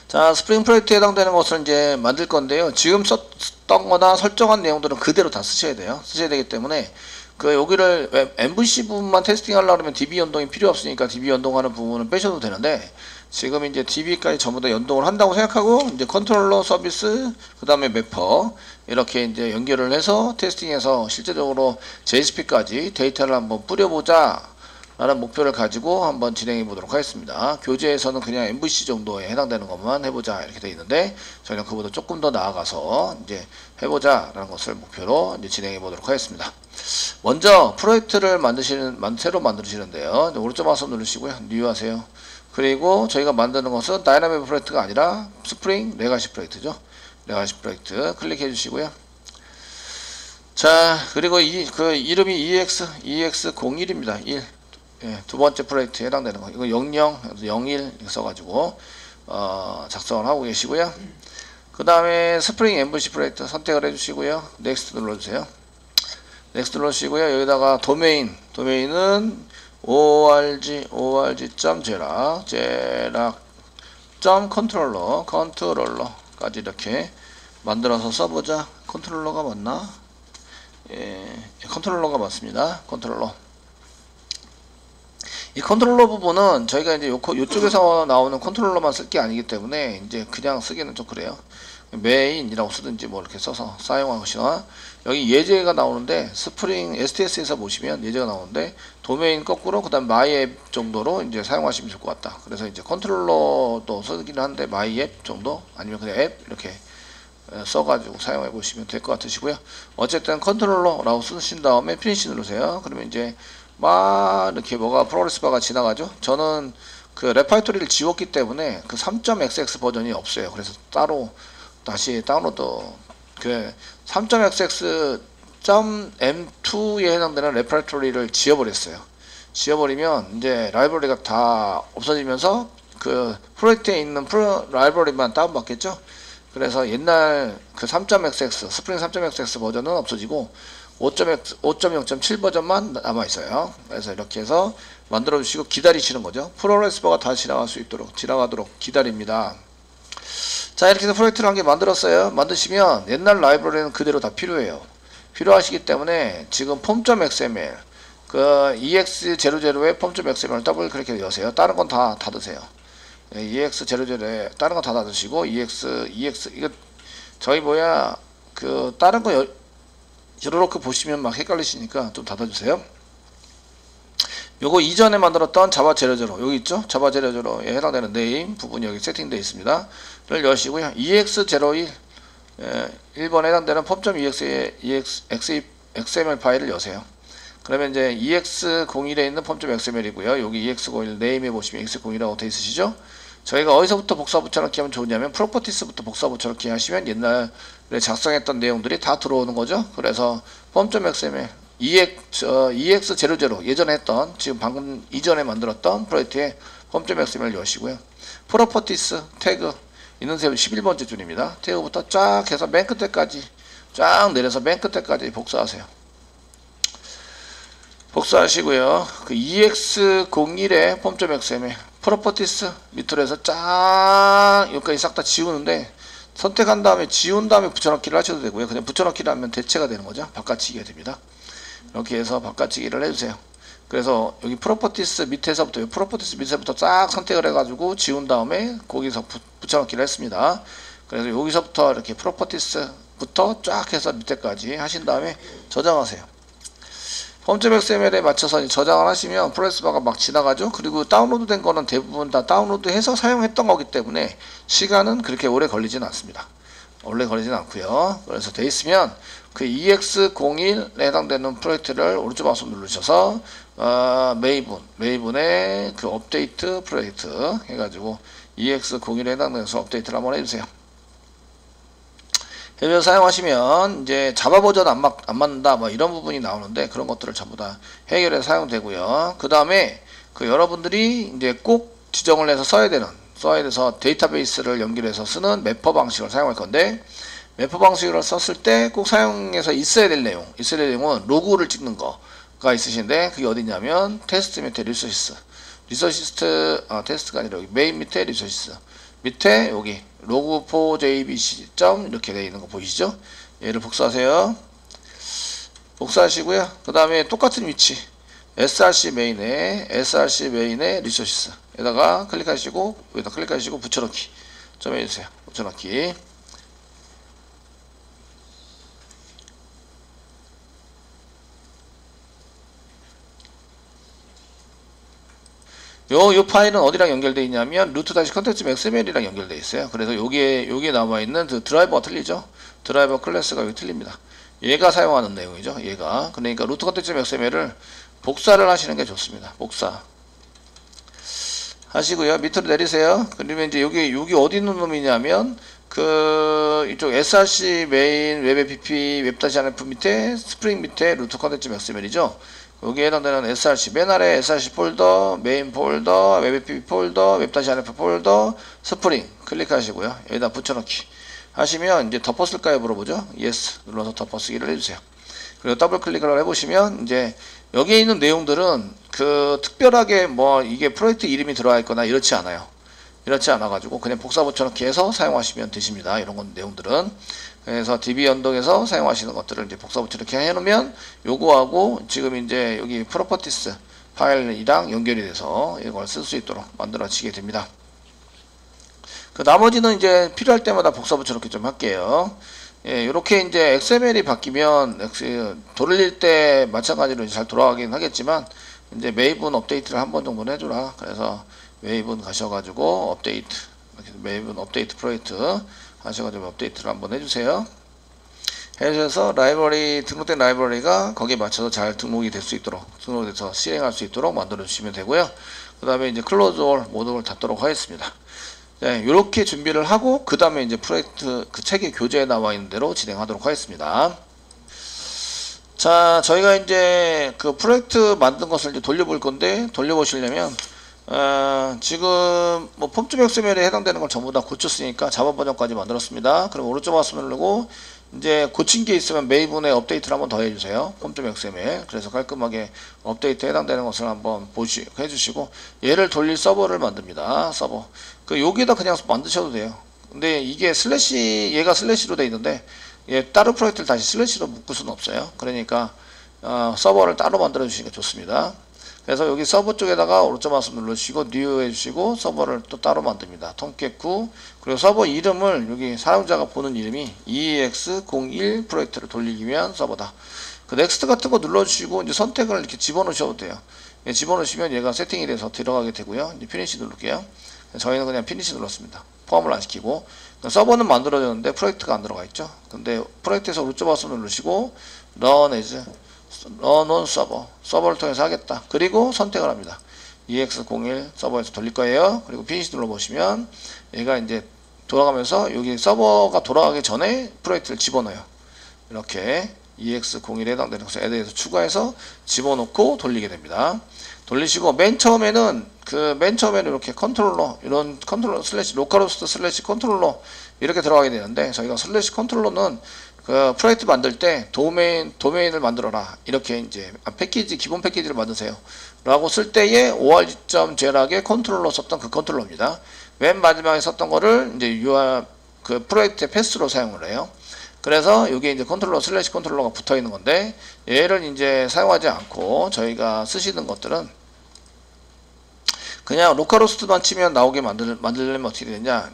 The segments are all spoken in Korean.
자, 스프링 프로젝트에 해당되는 것을 이제 만들 건데요. 지금 썼던 거나 설정한 내용들은 그대로 다 쓰셔야 돼요. 쓰셔야 되기 때문에 그 여기를 MVC 부분만 테스팅 하려고 하면 DB 연동이 필요 없으니까 DB 연동하는 부분은 빼셔도 되는데, 지금 이제 DB까지 전부 다 연동을 한다고 생각하고 이제 컨트롤러 서비스 그 다음에 매퍼 이렇게 이제 연결을 해서 테스팅해서 실제적으로 JSP까지 데이터를 한번 뿌려보자 라는 목표를 가지고 한번 진행해 보도록 하겠습니다. 교재에서는 그냥 MVC 정도에 해당되는 것만 해보자 이렇게 되어 있는데, 저희는 그보다 조금 더 나아가서 이제 해보자 라는 것을 목표로 이제 진행해 보도록 하겠습니다. 먼저 프로젝트를 새로 만드시는데요. 오른쪽 마우스 누르시고요. 뉴 하세요. 그리고 저희가 만드는 것은 다이나믹 프로젝트가 아니라 스프링 레가시 프로젝트죠. 레가시 프로젝트 클릭해 주시고요. 자, 그리고 그 이름이 EX01입니다. 1. 예, 두 번째 프로젝트에 해당되는 거. 이거 00, 01 써가지고 작성을 하고 계시고요. 그 다음에 스프링 MVC 프로젝트 선택을 해주시고요. 넥스트 눌러주세요. 넥스트 눌러주시고요. 여기다가 도메인은 org.controller까지 이렇게 만들어서 써보자. 컨트롤러가 맞나? 예, 컨트롤러가 맞습니다. 컨트롤러. 이 컨트롤러 부분은 저희가 이제 요쪽에서 나오는 컨트롤러만 쓸 게 아니기 때문에 이제 그냥 쓰기는 좀 그래요. 메인이라고 쓰든지 뭐 이렇게 써서 사용하시거나, 여기 예제가 나오는데 스프링 STS에서 보시면 예제가 나오는데 도메인 거꾸로 그 다음 마이앱 정도로 이제 사용하시면 좋을 것 같다. 그래서 이제 컨트롤러도 쓰긴 하는데 마이앱 정도 아니면 그냥 앱 이렇게 써가지고 사용해 보시면 될 것 같으시고요. 어쨌든 컨트롤러라고 쓰신 다음에 피니시 누르세요. 그러면 이제 막 이렇게 뭐가 프로그레스 바가 지나가죠. 저는 그 레파이토리를 지웠기 때문에 그 3.xx 버전이 없어요. 그래서 따로 다시 다운로드, 그 3.xx.m2에 해당되는 레파이토리를 지워버렸어요. 지워버리면 이제 라이브러리가 다 없어지면서 그 프로젝트에 있는 라이브러리만 다운받겠죠. 그래서 옛날 그 3.xx 스프링 3.xx 버전은 없어지고 5.0.7 버전만 남아있어요. 그래서 이렇게 해서 만들어 주시고 기다리시는 거죠. 프로그레스버가 다 지나가도록 기다립니다. 자, 이렇게 해서 프로젝트를 한 개 만들었어요. 만드시면 옛날 라이브러리는 그대로 다 필요해요. 필요하시기 때문에 지금 폼.xml 그 EX00에 폼.xml 더블 클릭해서 여세요. 다른 건 다 닫으세요. EX00에 다른 건 다 닫으시고 EX 이거 저희 그 다른 거 이렇게 보시면 막 헷갈리시니까 좀 닫아주세요. 요거 이전에 만들었던 자바 제로제로 여기 있죠? 자바 제로제로에 해당되는 네임 부분이 여기 세팅되어 있습니다. 를 여시고요. EX01 1번에 해당되는 폼.exxml 파일을 여세요. 그러면 이제 EX01에 있는 폼.xml이고요. 여기 EX01 네임에 보시면 EX01이라고 되어 있으시죠? 저희가 어디서부터 복사 붙여넣기 하면 좋냐면 프로퍼티스부터 복사 붙여넣기 하시면 옛날에 작성했던 내용들이 다 들어오는 거죠. 그래서 폼.xml EX00 예전에 했던 지금 방금 이전에 만들었던 프로젝트에 폼.xml 여시고요. 프로퍼티스 태그 있는 셈 11번째 줄입니다. 태그부터 쫙 해서 맨 끝에까지 쫙 내려서 맨 끝에까지 복사하세요. 복사하시고요. 그 EX01의 폼.xml 프로퍼티스 밑으로 해서 쫙 여기까지 싹 다 지우는데, 선택한 다음에 지운 다음에 붙여넣기를 하셔도 되고요. 그냥 붙여넣기를 하면 대체가 되는 거죠. 바꿔치기가 됩니다. 이렇게 해서 바꿔치기를 해주세요. 그래서 여기 프로퍼티스 밑에서부터 쫙 선택을 해가지고 지운 다음에 거기서 붙여넣기를 했습니다. 그래서 여기서부터 이렇게 프로퍼티스부터 쫙 해서 밑에까지 하신 다음에 저장하세요. 폼.xml에 맞춰서 저장을 하시면 프로그레스바가 막 지나가죠. 그리고 다운로드 된 거는 대부분 다 다운로드해서 사용했던 거기 때문에 시간은 그렇게 오래 걸리진 않습니다. 오래 걸리진 않고요. 그래서 돼 있으면 그 EX01에 해당되는 프로젝트를 오른쪽 마우스 누르셔서 메이븐의 그 업데이트 프로젝트 해가지고 EX01에 해당되는 업데이트를 한번 해주세요. 해서 사용하시면 이제 자바 버전 안 맞는다 뭐 이런 부분이 나오는데, 그런 것들을 전부 다 해결해서 사용되고요. 그 다음에 그 여러분들이 이제 꼭 지정을 해서 써야 돼서 데이터베이스를 연결해서 쓰는 매퍼 방식을 사용할 건데, 매퍼 방식으로 썼을 때 꼭 사용해서 있어야 될 내용은 로그를 찍는 거가 있으신데, 그게 어디냐면 테스트 밑에 테스트가 아니라 여기 메인 밑에 밑에 여기 log4jbc 이렇게 되어 있는 거 보이시죠? 얘를 복사하세요. 복사하시고요. 그 다음에 똑같은 위치 src 메인에 리소시스 에다가 클릭하시고 여기다 클릭하시고 붙여넣기 좀 해주세요. 붙여넣기. 요 파일은 어디랑 연결되어 있냐면 root-context.xml이랑 연결되어 있어요. 그래서 여기에 남아있는 그 드라이버가 틀리죠. 드라이버 클래스가 여기 틀립니다. 얘가 사용하는 내용이죠. 얘가. 그러니까 root-context.xml을 복사를 하시는 게 좋습니다. 복사 하시고요. 밑으로 내리세요. 그러면 이제 여기 어디 있는 놈이냐면 이쪽 src 메인 웹 app 웹-rf 밑에 스프링 밑에 root-context.xml이죠. 여기에 해당되는 src 맨 아래 src 폴더, 메인 폴더, 웹 app 폴더, 웹-rf 폴더, 스프링 클릭하시고요. 여기다 붙여넣기 하시면 이제 덮었을까요? 물어보죠. yes 눌러서 덮어쓰기를 해주세요. 그리고 더블 클릭을 해보시면 이제 여기에 있는 내용들은 특별하게 뭐 이게 프로젝트 이름이 들어가 있거나 이렇지 않아요. 이렇지 않아 가지고 그냥 복사 붙여넣기 해서 사용하시면 되십니다. 이런 건 내용들은. 그래서 DB 연동해서 사용하시는 것들을 이제 복사 붙여넣기 해놓으면 요거하고 지금 이제 여기 프로퍼티스 파일이랑 연결이 돼서 이걸 쓸 수 있도록 만들어지게 됩니다. 그 나머지는 이제 필요할 때마다 복사 붙여넣기 좀 할게요. 예, 이렇게 이제 XML이 바뀌면 돌릴 때 마찬가지로 잘 돌아가긴 하겠지만 이제 메이븐 업데이트를 한 번 정도는 해주라. 그래서 메이븐 가셔가지고 업데이트, 메이븐 업데이트 프로젝트 하셔가지고 업데이트를 한번 해주세요. 해주셔서 라이브러리 등록된 라이브러리가 거기에 맞춰서 잘 등록이 될 수 있도록 등록돼서 실행할 수 있도록 만들어 주시면 되고요. 그 다음에 이제 클로즈 올 모든 걸 닫도록 하겠습니다. 네, 이렇게 준비를 하고 그 다음에 이제 프로젝트 책의 교재에 나와 있는 대로 진행하도록 하겠습니다. 자, 저희가 이제 프로젝트 만든 것을 이제 돌려볼 건데 돌려보시려면 지금 뭐 폼.xml에 해당되는 걸 전부 다 고쳤으니까 자바 버전까지 만들었습니다. 그럼 오른쪽 마우스 누르고 이제 고친 게 있으면 메이븐에 업데이트를 한번 더 해주세요. 폼.xml. 그래서 깔끔하게 업데이트에 해당되는 것을 한번 해주시고 얘를 돌릴 서버를 만듭니다. 서버. 여기에다 그냥 만드셔도 돼요. 근데 이게 얘가 슬래시로 돼 있는데 얘 다른 프로젝트를 다시 슬래시로 묶을 수는 없어요. 그러니까 서버를 따로 만들어 주시는 게 좋습니다. 그래서 여기 서버 쪽에다가 오른쪽 마우스 누르시고 뉴 해주시고 서버를 또 따로 만듭니다. 톰캣9 그리고 서버 이름을 여기 사용자가 보는 이름이 EX01 프로젝트를 돌리기 위한 서버다. 넥스트 같은 거 눌러주시고 이제 선택을 이렇게 집어넣으셔도 돼요. 집어넣으시면 얘가 세팅이 돼서 들어가게 되고요. 이제 피니시 누를게요. 저희는 그냥 피니시 눌렀습니다. 포함을 안 시키고 서버는 만들어졌는데 프로젝트가 안 들어가 있죠. 근데 프로젝트에서 오른쪽 마우스 누르시고 run as run on 서버를 통해서 하겠다. 그리고 선택을 합니다. EX01 서버에서 돌릴 거예요. 그리고 피니시 눌러보시면 얘가 이제 돌아가면서 여기 서버가 돌아가기 전에 프로젝트를 집어넣어요. 이렇게 EX01에 해당되는 것을 애드에서 추가해서 집어넣고 돌리게 됩니다. 돌리시고 맨 처음에는 이렇게 컨트롤러 이런 컨트롤러 슬래시 로컬호스트 슬래시 컨트롤러 이렇게 들어가게 되는데 저희가 슬래시 컨트롤러는 프로젝트 만들 때 도메인을 만들어라 이렇게 이제 기본 패키지를 만드세요 라고 쓸 때에 org.zel하게 컨트롤러 썼던 그 컨트롤러입니다. 맨 마지막에 썼던 거를 이제 프로젝트의 패스로 사용을 해요. 그래서 여기에 이제 컨트롤러 슬래시 컨트롤러가 붙어 있는 건데 얘를 이제 사용하지 않고 저희가 쓰시는 것들은 그냥 로컬호스트만 치면 나오게 만들려면 어떻게 되냐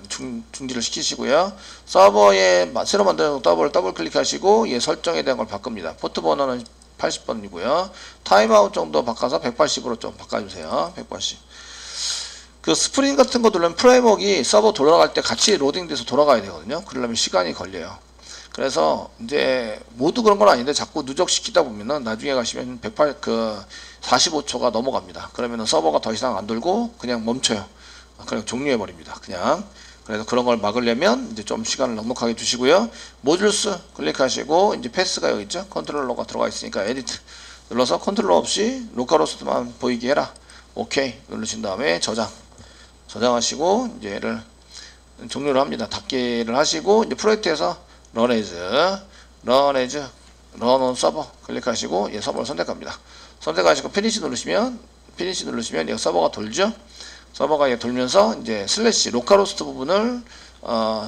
중지를 시키시고요. 서버에 새로 만드는 더블 클릭하시고 얘 설정에 대한 걸 바꿉니다. 포트 번호는 80번이고요. 타임아웃 정도 바꿔서 180으로 좀 바꿔주세요. 180. 스프링 같은 거 누르면 프레임워크가 서버 돌아갈 때 같이 로딩돼서 돌아가야 되거든요. 그러려면 시간이 걸려요. 그래서 이제 모두 그런 건 아닌데 자꾸 누적시키다 보면은 나중에 가시면 45초가 넘어갑니다. 그러면은 서버가 더 이상 안 돌고 그냥 멈춰요. 그냥 종료해 버립니다. 그냥. 그래서 그런 걸 막으려면 이제 좀 시간을 넉넉하게 주시고요. 모듈스 클릭하시고 이제 패스가 여기 있죠. 컨트롤러가 들어가 있으니까 에디트 눌러서 컨트롤러 없이 로컬호스트만 보이게 해라. 오케이 누르신 다음에 저장하시고 이제 얘를 종료를 합니다. 닫기를 하시고 이제 프로젝트에서 run on 서버 클릭하시고 서버를 선택합니다. 선택하시고 피니시 누르시면 얘 서버가 돌죠. 서버가 돌면서 이제 슬래시 로컬호스트 부분을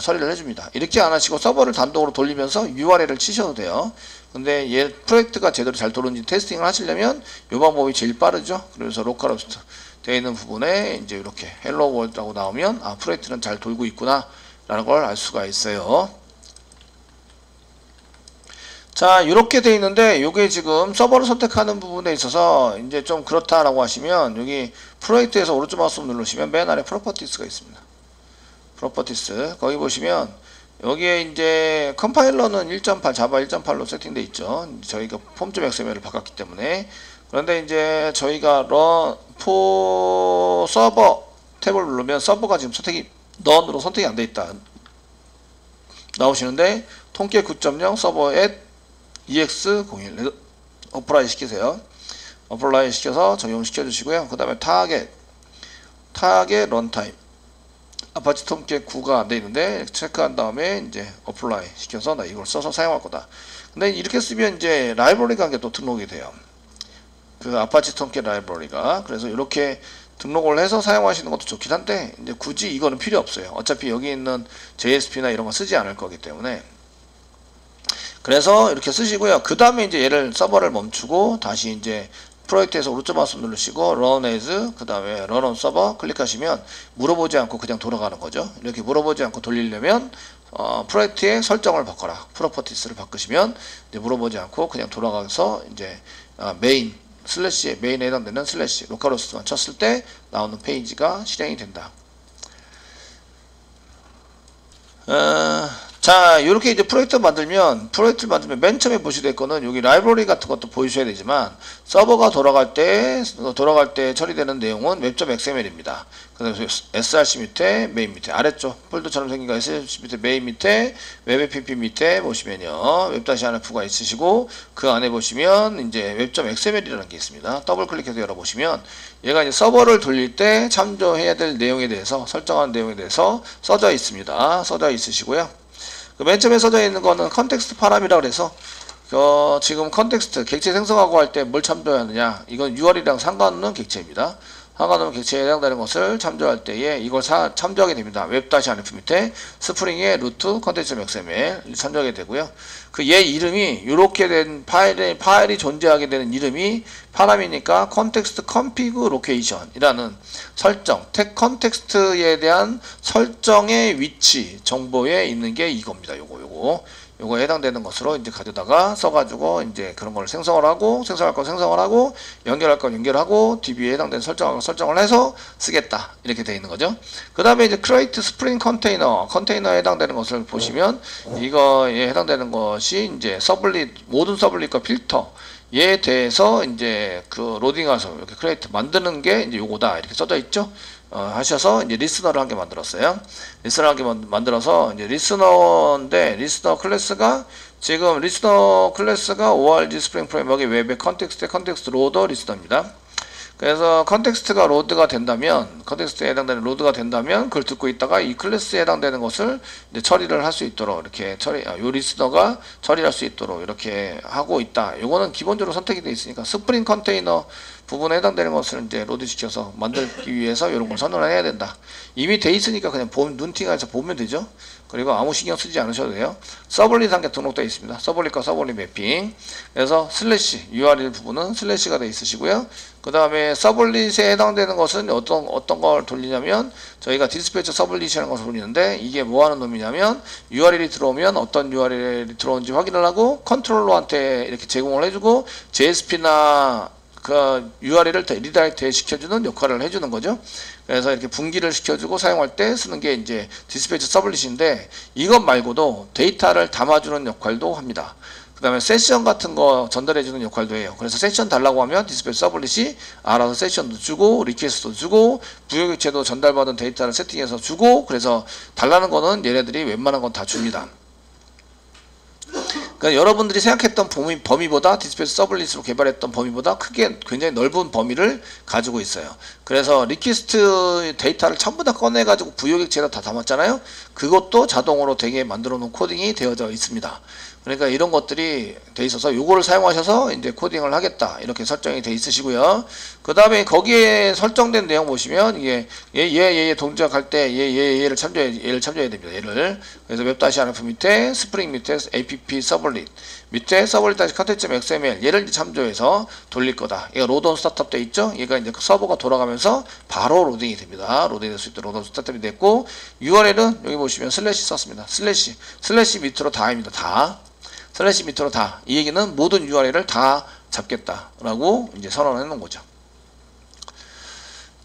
처리를 해줍니다. 이렇게 안 하시고 서버를 단독으로 돌리면서 URL을 치셔도 돼요. 근데 얘 프로젝트가 제대로 잘 돌는지 테스팅을 하시려면 이 방법이 제일 빠르죠. 그래서 로컬호스트 되어 있는 부분에 이제 이렇게 헬로 월드라고 나오면 아, 프로젝트는 잘 돌고 있구나 라는 걸 알 수가 있어요. 자, 이렇게 돼 있는데 요게 지금 서버를 선택하는 부분에 있어서 이제 좀 그렇다라고 하시면 여기 프로젝트에서 오른쪽 마우스 누르시면 맨 아래 프로퍼티스가 있습니다. 프로퍼티스 거기 보시면 여기에 이제 컴파일러는 1.8 자바 1.8로 세팅돼 있죠. 저희가 폼.xml을 바꿨기 때문에. 그런데 이제 저희가 서버 탭을 누르면 서버가 지금 선택이 none으로 선택이 안 돼 있다 나오시는데 통계 9.0 서버 @ EX01 어플라이 시키세요. 어플라이 시켜서 적용시켜 주시고요. 그 다음에 타겟 런타임 아파치 통계 9가 안 돼 있는데 체크한 다음에 이제 어플라이 시켜서 나 이걸 써서 사용할 거다. 근데 이렇게 쓰면 이제 라이브러리가 한 개 또 등록이 돼요. 그 아파치 통계 라이브러리가. 그래서 이렇게 등록을 해서 사용하시는 것도 좋긴 한데 이제 굳이 이거는 필요 없어요. 어차피 여기 있는 JSP나 이런 거 쓰지 않을 거기 때문에. 그래서 이렇게 쓰시고요. 그 다음에 이제 얘를 서버를 멈추고 다시 이제 프로젝트에서 오른쪽 마우스 누르시고 run as 그 다음에 run on server 클릭하시면 물어보지 않고 그냥 돌아가는 거죠. 이렇게 물어보지 않고 돌리려면 프로젝트의 설정을 바꿔라. 프로퍼티스를 바꾸시면 이제 물어보지 않고 그냥 돌아가서 이제 메인 슬래시에 메인에 해당되는 슬래시 로컬호스트만 쳤을 때 나오는 페이지가 실행이 된다. 자, 이렇게 이제 프로젝트를 만들면 맨 처음에 보셔야 될 거는 여기 라이브러리 같은 것도 보여주셔야 되지만 서버가 돌아갈 때 처리되는 내용은 web.xml입니다. 그래서 src 밑에 메인 밑에 아래쪽 폴더처럼 생긴 거 src 밑에 메인 밑에 web-app 밑에 보시면요 web-rf가 있으시고 그 안에 보시면 이제 web.xml이라는 게 있습니다. 더블 클릭해서 열어보시면 얘가 이제 서버를 돌릴 때 참조해야 될 내용에 대해서 설정한 내용에 대해서 써져 있습니다. 써져 있으시고요. 그 맨 처음에 써져 있는 거는 컨텍스트 파람이라고 그래서 지금 컨텍스트 객체 생성하고 할 때 뭘 참조하느냐 이건 UR이랑 상관없는 객체입니다. 상관없는 객체에 해당되는 것을 참조할 때에 이걸 참조하게 됩니다. web-rf 밑에 스프링의 루트 컨텍스트.xml 참조하게 되고요. 그 얘 이름이 이렇게 된 파일이 존재하게 되는 이름이 파람이니까 컨텍스트 config location이라는 설정, 컨텍스트에 대한 설정의 위치 정보에 있는 게 이겁니다. 요거에 해당되는 것으로 이제 가져다가 써가지고 이제 그런 걸 생성할 건 생성을 하고 연결할 건 연결하고 DB에 해당되는 설정을 해서 쓰겠다 이렇게 되어 있는 거죠. 그 다음에 이제 create spring 컨테이너에 해당되는 것을 보시면 이거에 해당되는 것이 이제 모든 서블릿과 필터에 대해서 이제 그 로딩해서 이렇게 create 만드는 게 이제 요거다 이렇게 써져 있죠. 하셔서 이제 리스너를 한 개 만들었어요. 리스너 한 개 만들어서 이제 리스너인데 리스너 클래스가 지금 리스너 클래스가 org 스프링 프레임워크의 웹의 컨텍스트 로더 리스너입니다. 그래서 컨텍스트가 로드가 된다면 컨텍스트에 해당되는 로드가 된다면 그걸 듣고 있다가 이 클래스에 해당되는 것을 이제 처리를 할 수 있도록 이렇게 요 리스너가 처리할 수 있도록 이렇게 하고 있다. 요거는 기본적으로 선택이 되어 있으니까 스프링 컨테이너 부분에 해당되는 것을 이제 로드 시켜서 만들기 위해서 이런 걸 선언을 해야 된다. 이미 돼 있으니까 그냥 눈팅해서 보면 되죠. 그리고 아무 신경 쓰지 않으셔도 돼요. 서블릿 한 개 등록되어 있습니다. 서블릿과 서블릿 매핑. 그래서 슬래시 URL 부분은 슬래시가 되어 있으시고요. 그 다음에 서블릿에 해당되는 것은 어떤 걸 돌리냐면 저희가 디스패처 서블릿이라는 것을 돌리는데 이게 뭐 하는 놈이냐면 URL이 들어오면 어떤 URL이 들어오는지 확인을 하고 컨트롤러한테 이렇게 제공을 해주고 JSP나 그 URL을 리다이렉트 시켜주는 역할을 해주는 거죠. 그래서 이렇게 분기를 시켜주고 사용할 때 쓰는 게 이제 디스패치 서블릿인데 이것 말고도 데이터를 담아주는 역할도 합니다. 그 다음에 세션 같은 거 전달해주는 역할도 해요. 그래서 세션 달라고 하면 디스패치 서블릿이 알아서 세션도 주고 리퀘스트도 주고 부여교체도 전달받은 데이터를 세팅해서 주고 그래서 달라는 거는 얘네들이 웬만한 건 다 줍니다. 그러니까 여러분들이 생각했던 범위보다 디스패치 서블릿으로 개발했던 범위보다 크게 굉장히 넓은 범위를 가지고 있어요. 그래서 리퀘스트 데이터를 전부 다 꺼내가지고 부여객체에다 다 담았잖아요. 그것도 자동으로 되게 만들어 놓은 코딩이 되어져 있습니다. 그러니까 이런 것들이 돼 있어서 요거를 사용하셔서 이제 코딩을 하겠다 이렇게 설정이 돼 있으시고요. 그 다음에 거기에 설정된 내용 보시면 이게 얘 동작할 때 얘를 참조해야 됩니다. 얘를. 그래서 웹-rf 밑에 스프링 밑에 app 서블릿 밑에 서블릿-content.xml 얘를 참조해서 돌릴 거다. 얘가 로드온 스타트업 돼 있죠? 얘가 이제 서버가 돌아가면서 바로 로딩이 됩니다. 로딩이 될 수 있도록 로드온 스타트업이 됐고, URL은 여기 보시면 슬래시 썼습니다. 슬래시 밑으로 다입니다. 다. 슬래시 밑으로 다. 이 얘기는 모든 URL을 다 잡겠다라고 이제 선언을 해놓은 거죠.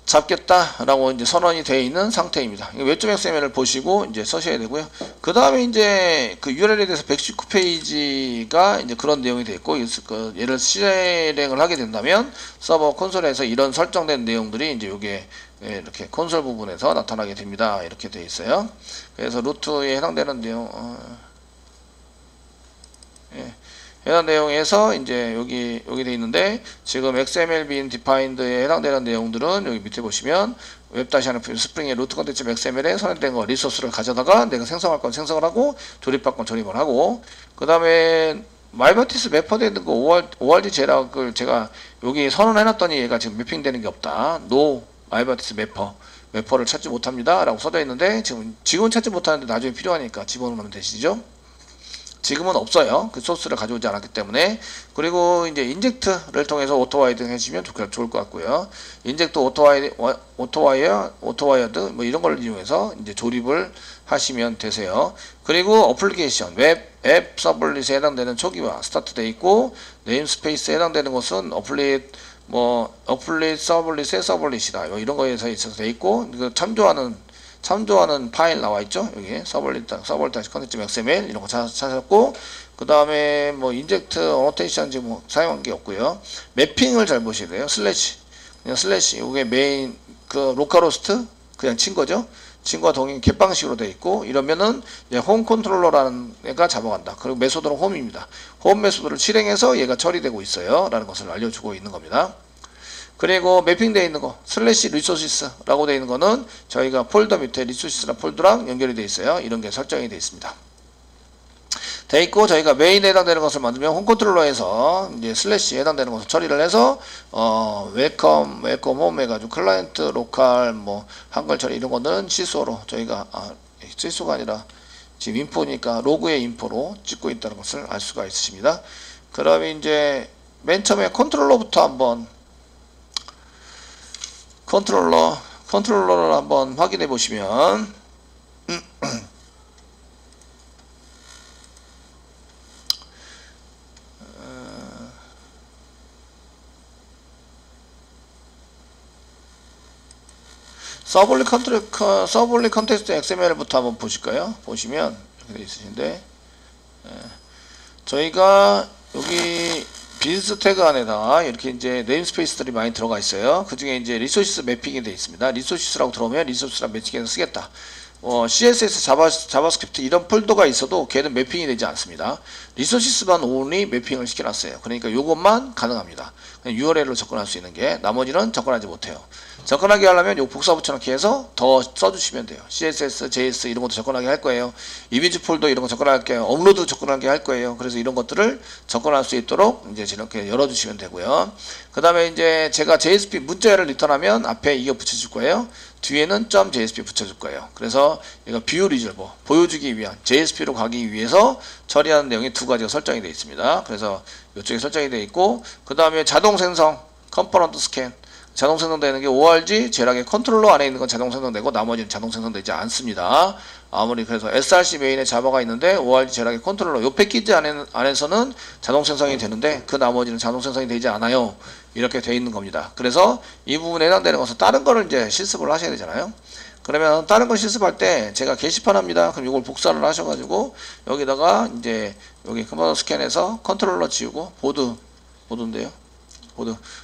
잡겠다라고 이제 선언이 되어 있는 상태입니다. 웹.xml을 보시고 이제 쓰셔야 되고요. 그 다음에 이제 그 URL에 대해서 119페이지가 이제 그런 내용이 되어 있고, 얘를 실행을 하게 된다면 서버 콘솔에서 이런 설정된 내용들이 이제 요게 이렇게 콘솔 부분에서 나타나게 됩니다. 이렇게 되어 있어요. 그래서 루트에 해당되는 내용, 해당 내용에서 이제 여기 돼 있는데, 지금 XML bin defined에 해당되는 내용들은 여기 밑에 보시면 웹-rf 스프링의 루트 컨텐츠 XML에 선언된 거 리소스를 가져다가 내가 생성할 건 생성을 하고 조립할 건 조립을 하고, 그 다음에 마이버티스 매퍼되어 있는 거 ORG 제락을 제가 여기 선언해 놨더니 얘가 지금 매핑되는 게 없다. No 마이버티스 매퍼를 찾지 못합니다 라고 써져 있는데, 지금은 찾지 못하는데 나중에 필요하니까 집어넣으면 되시죠. 지금은 없어요. 그 소스를 가져오지 않았기 때문에. 그리고 이제 인젝트를 통해서 오토와이드 해주시면 좋을 것 같고요. 인젝트 오토와이어드 뭐 이런 걸 이용해서 이제 조립을 하시면 되세요. 그리고 어플리케이션 앱 서블릿에 해당되는 초기화 스타트 돼 있고, 네임스페이스에 해당되는 것은 어플릿 서블릿의 서블릿이다. 이런 거에서 있어서 돼 있고, 참조하는 파일 나와 있죠. 여기 서블릿-content.xml 이런 거 찾았고, 그 다음에 뭐 인젝트 어노테이션 지금 뭐 사용한 게 없고요. 매핑을 잘 보셔야 돼요. 그냥 슬래시 이게 메인 그 로컬호스트 그냥 친 거죠. 친구와 동행 갯방식으로 되어 있고, 이러면은 홈 컨트롤러라는 애가 잡아간다. 그리고 메소드는 홈입니다. 홈 메소드를 실행해서 얘가 처리되고 있어요 라는 것을 알려주고 있는 겁니다. 그리고 매핑되어 있는 거 슬래시 리소시스라고 되어 있는 거는 저희가 폴더 밑에 리소시스라는 폴더랑 연결이 되어 있어요. 이런 게 설정이 되어 있습니다. 돼 있고, 저희가 메인에 해당되는 것을 만들면 홈 컨트롤러에서 이제 슬래시에 해당되는 것을 처리를 해서 웰컴 홈 해가지고 클라이언트 로컬 뭐 한글 처리 이런 거는 시소로 저희가 시소가 아니라 지금 인포니까 로그의 인포로 찍고 있다는 것을 알 수가 있으십니다. 그러면 이제 맨 처음에 컨트롤러부터 한번 컨트롤러를 한번 확인해 보시면 서블릿 컨텍스트 XML부터 한번 보실까요? 보시면 이렇게 되어 있으신데, 저희가 여기 비즈니스 태그 안에다 이렇게 이제 네임스페이스들이 많이 들어가 있어요. 그 중에 이제 리소시스 매핑이 되어 있습니다. 리소시스라고 들어오면 리소시스랑 매칭해서 쓰겠다. CSS, 자바스크립트 이런 폴더가 있어도 걔는 매핑이 되지 않습니다. 리소시스만 only 매핑을 시켜놨어요. 그러니까 요것만 가능합니다. URL로 접근할 수 있는 게, 나머지는 접근하지 못해요. 접근하게 하려면 요 복사 붙여넣기 해서 더 써주시면 돼요. CSS, JS 이런 것도 접근하게 할 거예요. 이미지 폴더 이런 거 접근하게, 업로드 접근하게 할 거예요. 그래서 이런 것들을 접근할 수 있도록 이제 이렇게 열어주시면 되고요. 그 다음에 이제 제가 JSP 문자열을 리턴하면 앞에 이거 붙여줄 거예요. 뒤에는 .jsp 붙여줄 거예요. 그래서 이거 뷰 리졸버 보여주기 위한 JSP로 가기 위해서 처리하는 내용이 두 가지가 설정이 되어 있습니다. 그래서 이쪽에 설정이 되어 있고, 그 다음에 자동 생성 컴포넌트 스캔 자동 생성되는 게 ORG 제락의 컨트롤러 안에 있는 건 자동 생성되고 나머지는 자동 생성되지 않습니다. 아무리 그래서 SRC 메인에 자바가 있는데 ORG 제락의 컨트롤러 요 패키지 안에서는 자동 생성이 되는데 그 나머지는 자동 생성이 되지 않아요. 이렇게 되어 있는 겁니다. 그래서 이 부분에 해당되는 것은 다른 거를 이제 실습을 하셔야 되잖아요. 그러면 다른 거 실습할 때 제가 게시판 합니다. 그럼 이걸 복사를 하셔가지고 여기다가 이제 여기 컴퓨터 스캔해서 컨트롤러 지우고 보드인데요.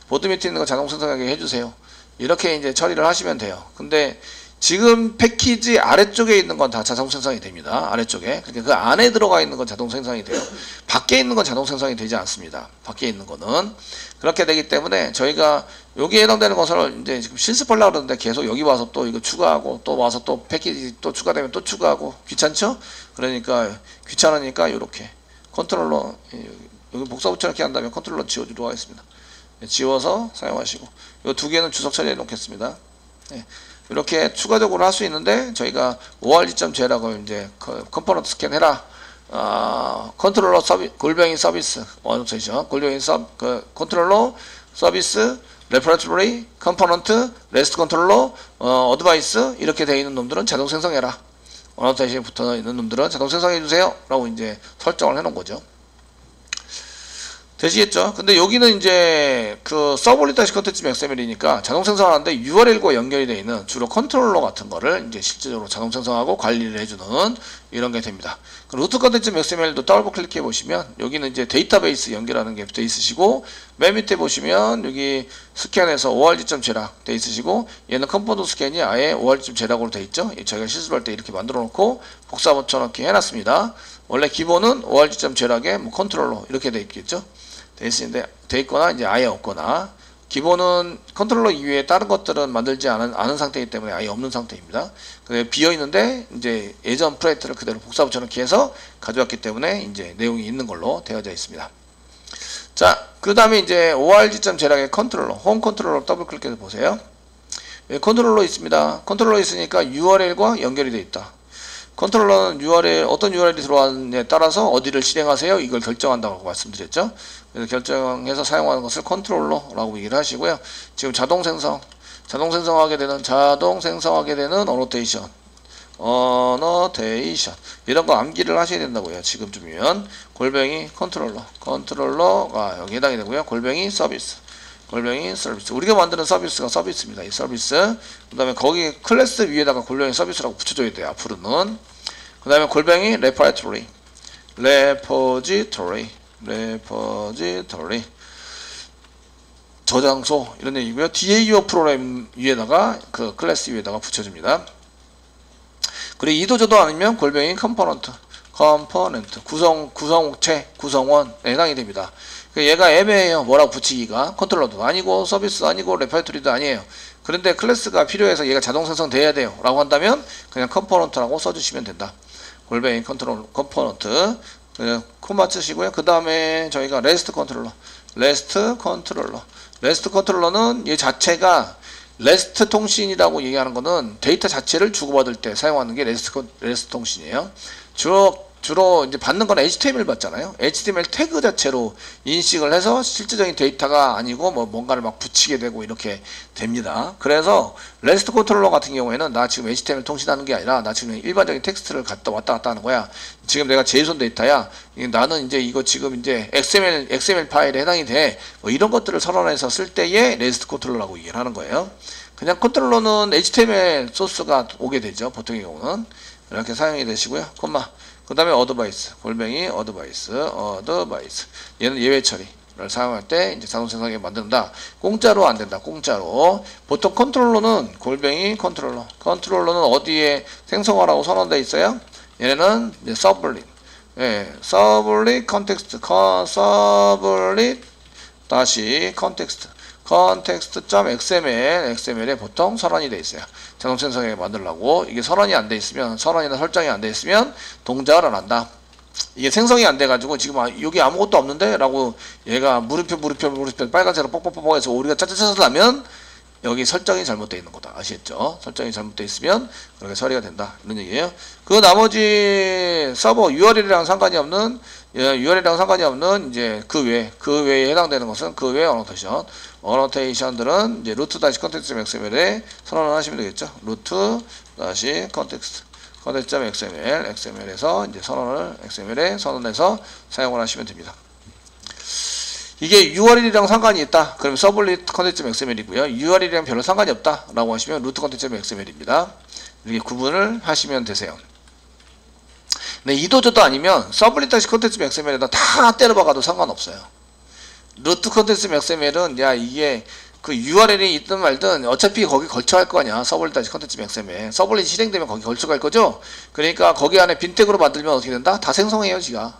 보드 밑에 있는 거 자동 생성하게 해주세요. 이렇게 이제 처리를 하시면 돼요. 근데 지금 패키지 아래쪽에 있는 건 다 자동 생성이 됩니다. 아래쪽에. 그러니까 그 안에 들어가 있는 건 자동 생성이 돼요. 밖에 있는 건 자동 생성이 되지 않습니다. 밖에 있는 거는. 그렇게 되기 때문에 저희가 여기에 해당되는 것을 이제 지금 실습하려고 그러는데 계속 여기 와서 또 이거 추가하고 또 와서 또 패키지 또 추가되면 또 추가하고 귀찮죠? 그러니까 귀찮으니까 이렇게 컨트롤러 여기 복사 붙여넣기 한다면 컨트롤러 지워주도록 하겠습니다. 지워서 사용하시고 이 두 개는 주석 처리해 놓겠습니다. 네. 이렇게 추가적으로 할 수 있는데 저희가 org.j라고 이제 컴포넌트 스캔해라 컨트롤러 서비스 골뱅이 서비스 어노테이션 골뱅이 컨트롤러 서비스 레퍼레토리 컴포넌트 레스트 컨트롤러 어드바이스 이렇게 되어 있는 놈들은 자동 생성해라 어노테이션에 붙어 있는 놈들은 자동 생성해 주세요 라고 이제 설정을 해 놓은 거죠. 되시겠죠? 근데 여기는 이제 그 서블릿 컨텐츠 XML이니까 자동 생성하는데 URL과 연결이 되어 있는 주로 컨트롤러 같은 거를 이제 실질적으로 자동 생성하고 관리를 해주는 이런 게 됩니다. 루트 컨텐츠 XML도 더블 클릭해 보시면 여기는 이제 데이터베이스 연결하는 게 돼 있으시고 맨 밑에 보시면 여기 스캔에서 org.j라고 돼 있으시고 얘는 컴포넌트 스캔이 아예 org.j라고 돼 있죠. 저희가 실습할 때 이렇게 만들어 놓고 복사 붙여넣기 해놨습니다. 원래 기본은 org.j락에 뭐 컨트롤러 이렇게 돼 있겠죠. 돼 있거나 이제 아예 없거나 기본은 컨트롤러 이외에 다른 것들은 만들지 않은 상태이기 때문에 아예 없는 상태입니다. 비어 있는데 이제 예전 프레이트를 그대로 복사 붙여넣기 해서 가져왔기 때문에 이제 내용이 있는 걸로 되어져 있습니다. 자, 그 다음에 이제 org.j락의 컨트롤러, 홈 컨트롤러 더블 클릭해서 보세요. 컨트롤러 있습니다. 컨트롤러 있으니까 URL과 연결이 되어 있다. 컨트롤러는 URL, 어떤 URL이 들어왔느냐에 따라서 어디를 실행하세요? 이걸 결정한다고 말씀드렸죠. 그래서 결정해서 사용하는 것을 컨트롤러라고 얘기를 하시고요. 지금 자동 생성하게 되는 어노테이션 이런 거 암기를 하셔야 된다고요. 지금쯤이면 골뱅이 컨트롤러가 여기 해당이 되고요. 골뱅이 서비스 우리가 만드는 서비스가 서비스입니다. 이 서비스 그 다음에 거기 클래스 위에다가 골뱅이 서비스라고 붙여줘야 돼요. 앞으로는 그 다음에 골뱅이 레퍼지토리 저장소 이런 얘기고요. DAO 프로그램 위에다가 그 클래스 위에다가 붙여줍니다. 그리고 이도저도 아니면 골뱅이 컴포넌트 구성체 구성원에 해당이 됩니다. 얘가 애매해요. 뭐라고 붙이기가 컨트롤러도 아니고 서비스 아니고 레퍼토리도 아니에요. 그런데 클래스가 필요해서 얘가 자동 생성돼야 돼요 라고 한다면 그냥 컴포넌트라고 써주시면 된다. 골뱅이 컴포넌트 코마 쓰시고요. 그 다음에 저희가 레스트 컨트롤러는 얘 자체가 레스트 통신이라고 얘기하는 거는 데이터 자체를 주고받을 때 사용하는 게 레스트 통신이에요. 주로 이제 받는 건 HTML 받잖아요. HTML 태그 자체로 인식을 해서 실질적인 데이터가 아니고 뭐 뭔가를 막 붙이게 되고 이렇게 됩니다. 그래서 레스트 컨트롤러 같은 경우에는 나 지금 HTML 통신하는 게 아니라 나 지금 일반적인 텍스트를 왔다 갔다 하는 거야. 지금 내가 JSON 데이터야. 나는 이제 이거 지금 이제 XML 파일에 해당이 돼. 뭐 이런 것들을 선언해서 쓸 때에 레스트 컨트롤러라고 얘기를 하는 거예요. 그냥 컨트롤러는 HTML 소스가 오게 되죠. 보통의 경우는 이렇게 사용이 되시고요. 그 다음에 어드바이스, 골뱅이 어드바이스. 얘는 예외 처리를 사용할 때 이제 자동 생성하게 만든다. 공짜로 안 된다. 공짜로. 보통 컨트롤러는 골뱅이 컨트롤러는 어디에 생성하라고 선언되어 있어요? 얘네는 이제 서블릿. 서블릿 컨텍스트, 서블릿 다시 context.xml에 보통 선언이 되어 있어요. 자동 생성하게 만들려고. 이게 선언이나 설정이 안 돼 있으면 동작을 안 한다. 이게 생성이 안 돼가지고 지금 여기 아무것도 없는데 라고 얘가 물음표 빨간색으로 뻑뻑뻑 해서 우리가 짜짜짜짜 하면 여기 설정이 잘못되어 있는 거다. 아시겠죠? 설정이 잘못되어 있으면 그렇게 처리가 된다. 이런 얘기예요. 그 나머지 서버 URL이랑 상관이 없는 이제 그 외에 해당되는 것은 그 외의 어노테이션들은 이제 루트 다시 컨텍스트 XML에 선언을 하시면 되겠죠. 루트 다시 XML에서 이제 XML에 선언해서 사용을 하시면 됩니다. 이게 URL이랑 상관이 있다. 그럼 서블릿 컨텐츠 XML이고요. URL이랑 별로 상관이 없다 라고 하시면 루트 컨텐츠 XML입니다. 이렇게 구분을 하시면 되세요. 네, 이도저도 아니면 서블릿 다시 컨텐츠 XML에다 다 때려박아도 상관없어요. 루트 컨텐츠 XML은 이게 그 URL이 있든 말든 어차피 거기 걸쳐갈 거 아니야. 서블릿 컨텐츠 맥셈에 서블릿 실행되면 거기 걸쳐갈 거죠. 그러니까 거기 안에 빈 태그로 만들면 어떻게 된다? 다 생성해요 지가.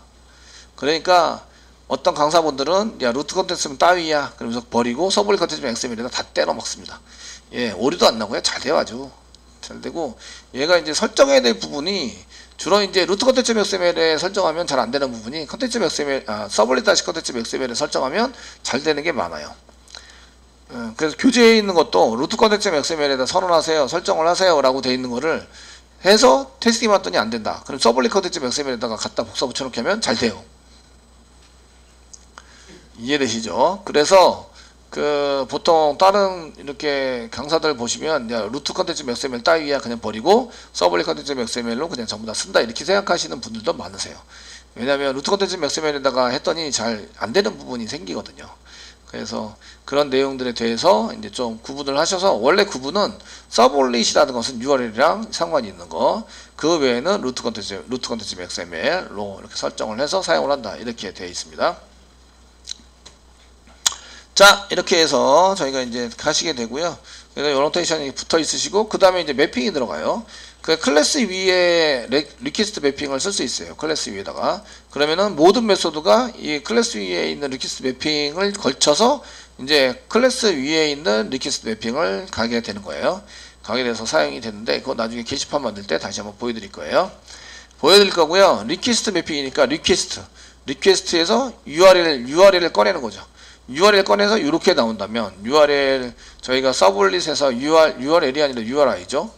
그러니까 어떤 강사분들은 야 루트 컨텐츠는 따위야 그러면서 버리고 서블릿 컨텐츠 맥셈에다 다 때려 먹습니다. 예, 오류도 안 나고요. 잘 돼요 아주 잘 되고, 얘가 이제 설정해야 될 부분이 주로 이제 루트 컨텐츠 맥스멜에 설정하면 잘 안 되는 부분이 컨텐츠 맥스멜, 서블릿 다시 컨텐츠 맥스멜에 설정하면 잘 되는 게 많아요. 그래서 교재에 있는 것도 루트 컨텐츠 맥스멜에다 선언하세요, 설정을 하세요 라고 돼 있는 거를 해서 테스팅 해봤더니 안 된다. 그럼 서블릿 컨텐츠 맥스멜에다가 갖다 복사 붙여놓게 하면 잘 돼요. 이해되시죠? 그래서 보통 다른 이렇게 강사들 보시면 야, 루트 컨텐츠 맥스멜 따위야 그냥 버리고 서블릿 컨텐츠 맥스멜로 그냥 전부 다 쓴다 이렇게 생각하시는 분들도 많으세요. 왜냐하면 루트 컨텐츠 맥스멜에다가 했더니 잘 안 되는 부분이 생기거든요. 그래서 그런 내용들에 대해서 이제 좀 구분을 하셔서, 원래 구분은 서블릿이라는 것은 URL이랑 상관이 있는 거, 그 외에는 루트 컨텐츠 맥스멜로 이렇게 설정을 해서 사용을 한다 이렇게 되어 있습니다. 자, 이렇게 해서 저희가 이제 가시게 되고요. 그래서 노테이션이 붙어 있으시고, 그 다음에 이제 매핑이 들어가요. 그 클래스 위에 리퀘스트 매핑을 쓸 수 있어요. 클래스 위에다가. 그러면은 모든 메소드가 이 클래스 위에 있는 리퀘스트 매핑을 걸쳐서 이제 클래스 위에 있는 리퀘스트 매핑을 가게 되는 거예요. 가게 돼서 사용이 되는데, 그거 나중에 게시판 만들 때 다시 한번 보여드릴 거예요. 보여드릴 거고요. 리퀘스트 매핑이니까 리퀘스트에서 URL을 꺼내는 거죠. URL 꺼내서 이렇게 나온다면, URL 저희가 서블릿에서 URL이 아니라 URI죠.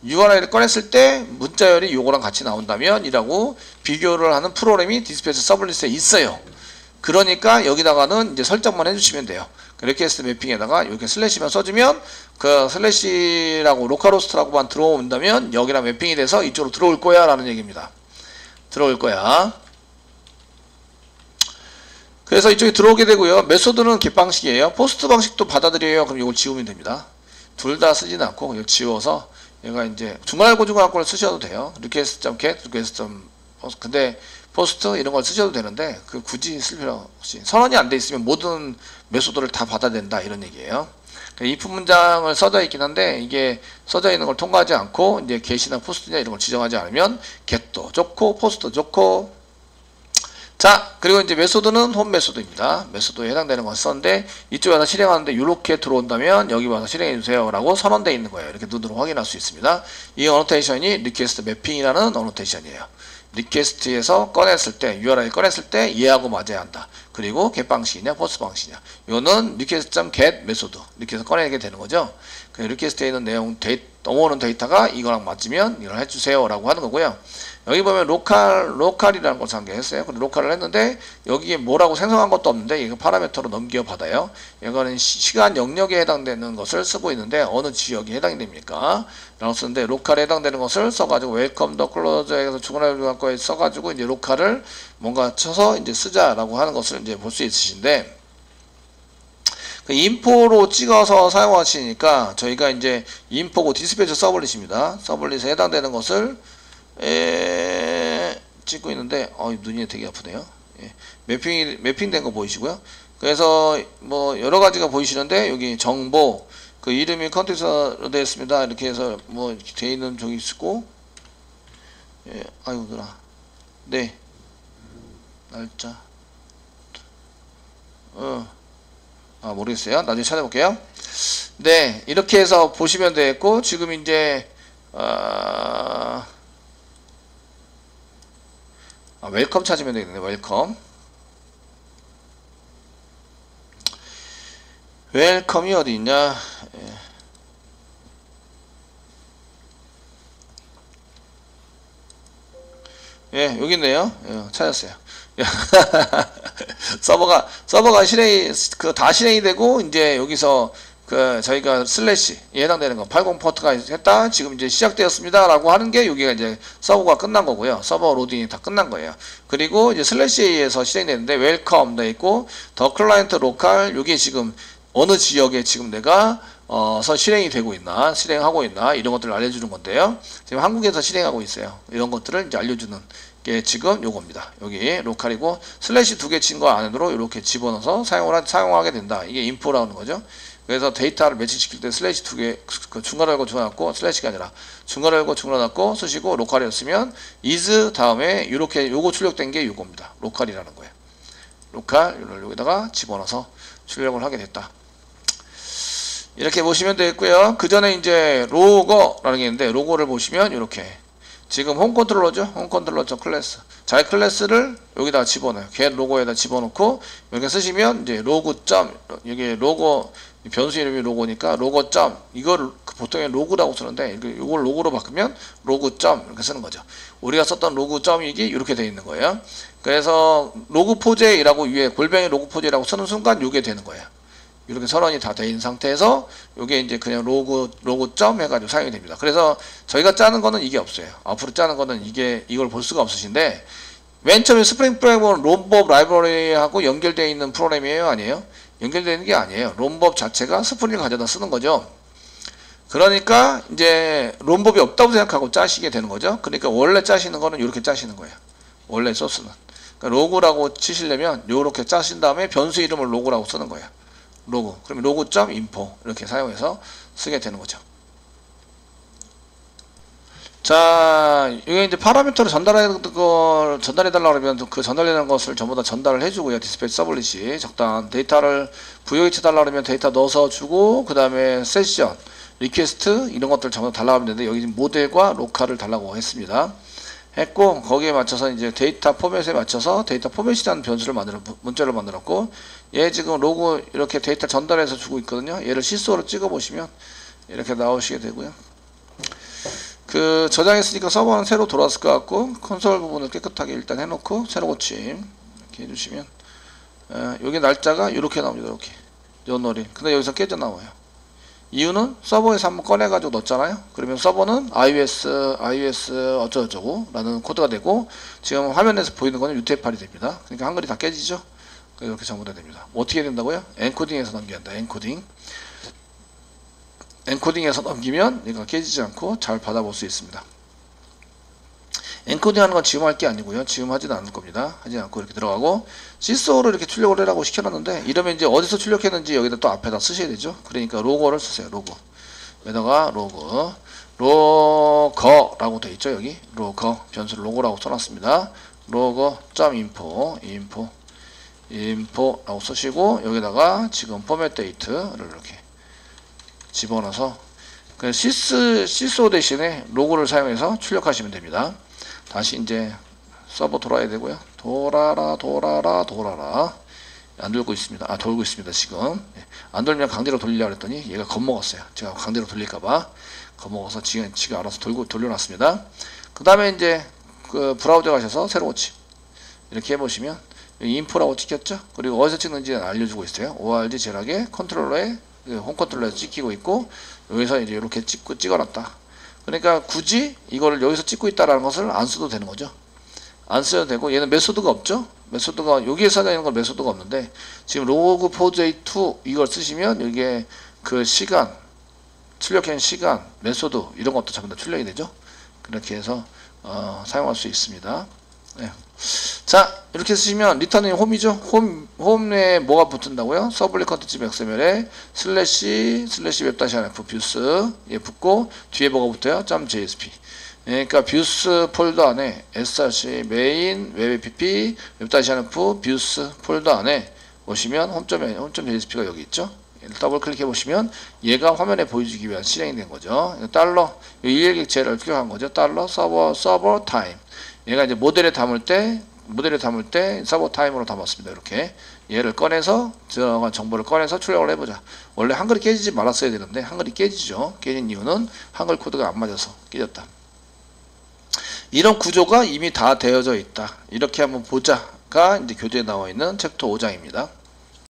URI를 꺼냈을 때 문자열이 요거랑 같이 나온다면 이라고 비교를 하는 프로그램이 디스패치 서블릿에 있어요. 그러니까 여기다가는 이제 설정만 해주시면 돼요. 리퀘스트 매핑에다가 이렇게 슬래시만 써주면 그 슬래시라고 로컬호스트라고만 들어온다면 여기랑 매핑이 돼서 이쪽으로 들어올 거야 라는 얘기입니다. 들어올 거야. 그래서 이쪽에 들어오게 되고요. 메소드는 겟 방식이에요. 포스트 방식도 받아들여요. 그럼 이걸 지우면 됩니다. 둘 다 쓰지는 않고 이걸 지워서 얘가 이제 중괄호 중괄호를 쓰셔도 돼요. request.get, 근데 포스트 이런 걸 쓰셔도 되는데 그 굳이 쓸 필요 없이 선언이 안 돼 있으면 모든 메소드를 다 받아야 된다 이런 얘기예요. if 문장을 써져 있긴 한데 이게 써져 있는 걸 통과하지 않고 이제 get이나 post냐 이런 걸 지정하지 않으면 get도 좋고 post도 좋고. 자, 그리고 이제 메소드는 홈 메소드입니다. 메소드에 해당되는 걸 썼는데 이쪽에 와서 실행하는데 이렇게 들어온다면 여기 와서 실행해 주세요 라고 선언되어 있는 거예요. 이렇게 눈으로 확인할 수 있습니다. 이 어노테이션이 리퀘스트 매핑이라는 어노테이션이에요. 리퀘스트에서 꺼냈을 때, URL 꺼냈을 때 얘하고 맞아야 한다. 그리고 get 방식이냐 포스트 방식이냐, 이거는 request.get 메소드 이렇게 해서 꺼내게 되는 거죠. 그 리퀘스트에 있는 내용 넘어오는 데이터가 이거랑 맞으면 이걸 해주세요 라고 하는 거고요. 여기 보면 로컬이라는 걸 상기했어요. 근데 로컬을 했는데 여기에 뭐라고 생성한 것도 없는데 이거 파라미터로 넘겨받아요. 이거는 시간 영역에 해당되는 것을 쓰고 있는데 어느 지역에 해당이 됩니까? 라고 쓰는데 로컬에 해당되는 것을 써가지고 웰컴 더 클로저에서 주문할 거에 써가지고 이제 로컬을 뭔가 쳐서 이제 쓰자라고 하는 것을 이제 볼 수 있으신데, 그 인포로 찍어서 사용하시니까 저희가 이제 인포고 디스패치 서블릿입니다. 서블릿에 해당되는 것을 찍고 있는데 눈이 되게 아프네요. 예. 매핑된 거 보이시고요. 그래서 뭐 여러 가지가 보이시는데 여기 정보 그 이름이 컨텍스트로 되어 있습니다. 이렇게 해서 뭐 이렇게 되어 있는 종이 있고, 예. 아이고 누나, 네, 날짜, 모르겠어요. 나중에 찾아볼게요. 네, 이렇게 해서 보시면 되겠고, 지금 이제 웰컴 찾으면 되겠네. 웰컴이 어디 있냐? 예, 여기 있네요. 예, 찾았어요. 서버가 실행이 다 실행이 되고, 이제 여기서 저희가 슬래시에 해당되는 거 80 포트가 했다, 지금 이제 시작되었습니다 라고 하는 게 여기가 이제 서버가 끝난 거고요. 서버 로딩이 다 끝난 거예요. 그리고 이제 슬래시에 의해서 실행되는데 웰컴 돼 있고 더 클라이언트 로컬, 요게 지금 어느 지역에 지금 내가 실행이 되고 있나, 실행하고 있나, 이런 것들을 알려주는 건데요. 지금 한국에서 실행하고 있어요. 이런 것들을 이제 알려주는 게 지금 요겁니다. 여기 로컬이고 슬래시 2개 친 거 안으로 이렇게 집어넣어서 사용하게 된다. 이게 인포라는 거죠. 그래서 데이터를 매치시킬 때 슬래시 2개 중괄호 열고 중괄호 슬래시가 아니라 중괄호 열고 중괄호 닫고 쓰시고 로컬이었으면 is 다음에 이렇게 요거 출력된 게 요겁니다. 로컬이라는 거예요. 로컬 여기다가 집어넣어서 출력을 하게 됐다. 이렇게 보시면 되겠고요. 그 전에 이제 로거라는 게 있는데 로고를 보시면 이렇게 지금 홈 컨트롤러죠. 홈 컨트롤러 클래스. 자기 클래스를 여기다 집어넣어요. 걔 로고에다 집어넣고 이렇게 쓰시면 이제 로고 점 여기 로고 변수 이름이 로고니까 로고 점 이거를 보통에 로그라고 쓰는데 이걸 로고로 바꾸면 로그 점 이렇게 쓰는 거죠. 우리가 썼던 로그 점이 이렇게 되어 있는 거예요. 그래서 로그 포제이라고 위에 골뱅이 로그 포제이라고 쓰는 순간 이게 되는 거예요. 이렇게 선언이 다 되어 있는 상태에서 이게 이제 그냥 로그 점 해가지고 사용이 됩니다. 그래서 저희가 짜는 거는 이게 없어요. 앞으로 짜는 거는 이걸 볼 수가 없으신데 맨 처음에 스프링 프레임은 롬법 라이브러리하고 연결되어 있는 프로그램이에요, 아니에요? 연결되는 게 아니에요. 롬법 자체가 스프링을 가져다 쓰는 거죠. 그러니까 이제 롬법이 없다고 생각하고 짜시게 되는 거죠. 그러니까 원래 짜시는 거는 이렇게 짜시는 거예요. 원래 소스는. 그러니까 로그라고 치시려면 이렇게 짜신 다음에 변수 이름을 로그라고 쓰는 거예요. 로그. 그러면 로그.info 이렇게 사용해서 쓰게 되는 거죠. 자, 이게 이제 파라미터를 전달해달라고 그러면 그 전달되는 것을 전부 다 전달을 해주고요. 디스패치 서블릿이 적당한 데이터를 부여해달라고 그러면 데이터 넣어서 주고, 그 다음에 세션, 리퀘스트 이런 것들 전부 다 달라고 하면 되는데 여기 모델과 로컬을 달라고 했습니다. 했고 거기에 맞춰서 이제 데이터 포맷에 맞춰서 데이터 포맷이라는 변수를 문자를 만들었고 얘 지금 로그 이렇게 데이터 전달해서 주고 있거든요. 얘를 시소로 찍어 보시면 이렇게 나오시게 되고요. 그 저장했으니까 서버는 새로 돌아왔을 것 같고 콘솔 부분을 깨끗하게 일단 해놓고 새로 고침 이렇게 해주시면 여기 날짜가 이렇게 나옵니다. 이렇게 연월일. 근데 여기서 깨져 나와요. 이유는 서버에서 한번 꺼내가지고 넣었잖아요. 그러면 서버는 iOS 어쩌고저쩌고 라는 코드가 되고 지금 화면에서 보이는 거는 UTF-8이 됩니다. 그러니까 한글이 다 깨지죠. 이렇게 전부 다 됩니다. 어떻게 된다고요? 엔코딩에서 넘겨야 한다. 엔코딩에서 넘기면 얘가 깨지지 않고 잘 받아볼 수 있습니다. 엔코딩 하는 건 지금 할 게 아니고요. 지금 하지는 않을 겁니다. 하지 않고 이렇게 들어가고 시소로 이렇게 출력을 해라고 시켜놨는데 이러면 이제 어디서 출력했는지 여기다 또 앞에다 쓰셔야 되죠. 그러니까 로거를 쓰세요. 로거. 여기다가 로거라고 되어 있죠. 여기 로거 변수를 로고라고 써놨습니다. 로거.info 라고 쓰시고 여기다가 지금 포맷 데이트를 이렇게 집어넣어서 시소 대신에 로고를 사용해서 출력하시면 됩니다. 다시 이제 서버 돌아야 되고요. 돌아라 안 돌고 있습니다. 돌고 있습니다. 지금 안 돌면 강제로 돌리려고 했더니 얘가 겁먹었어요. 제가 강제로 돌릴까봐 겁먹어서 지가 알아서 돌려놨습니다. 그 다음에 이제 그 브라우저 가셔서 새로 고침 이렇게 해보시면 인포라고 찍혔죠. 그리고 어디서 찍는지 알려주고 있어요. ORG 제락에 컨트롤러에 홈 컨트롤러에서 찍히고 있고 여기서 이제 이렇게 찍어놨다. 그러니까 굳이 이거를 여기서 찍고 있다라는 것을 안 써도 되는 거죠. 안 써도 되고 얘는 메소드가 없죠. 메소드가 여기에 써져 있는 건 메소드가 없는데 지금 로그 포제이 2 이걸 쓰시면 이게 그 시간 출력한 시간 메소드 이런 것도 전부 다 출력이 되죠. 그렇게 해서 사용할 수 있습니다. 네. 자 이렇게 쓰시면 리턴이 홈이죠. 홈에 뭐가 붙은다고요? 서블릿 컨텐츠 XML에 슬래시 웹-rf 뷰스 예 붙고 뒤에 뭐가 붙어요? .jsp. 그러니까 뷰스 폴더 안에 src 메인 웹-app 웹-rf 뷰스 폴더 안에 보시면 홈.jsp가 여기 있죠. 더블 클릭해 보시면 얘가 화면에 보여주기 위한 실행이 된 거죠. 달러 일일객체를 표현한 거죠. 달러 서버 타임. 얘가 이제 모델에 담을 때 서버 타임으로 담았습니다. 이렇게 얘를 꺼내서 들어간 정보를 꺼내서 출력을 해보자. 원래 한글이 깨지지 말았어야 되는데 한글이 깨지죠. 깨진 이유는 한글 코드가 안 맞아서 깨졌다. 이런 구조가 이미 다 되어져 있다. 이렇게 한번 보자가 이제 교재에 나와 있는 챕터 5장입니다.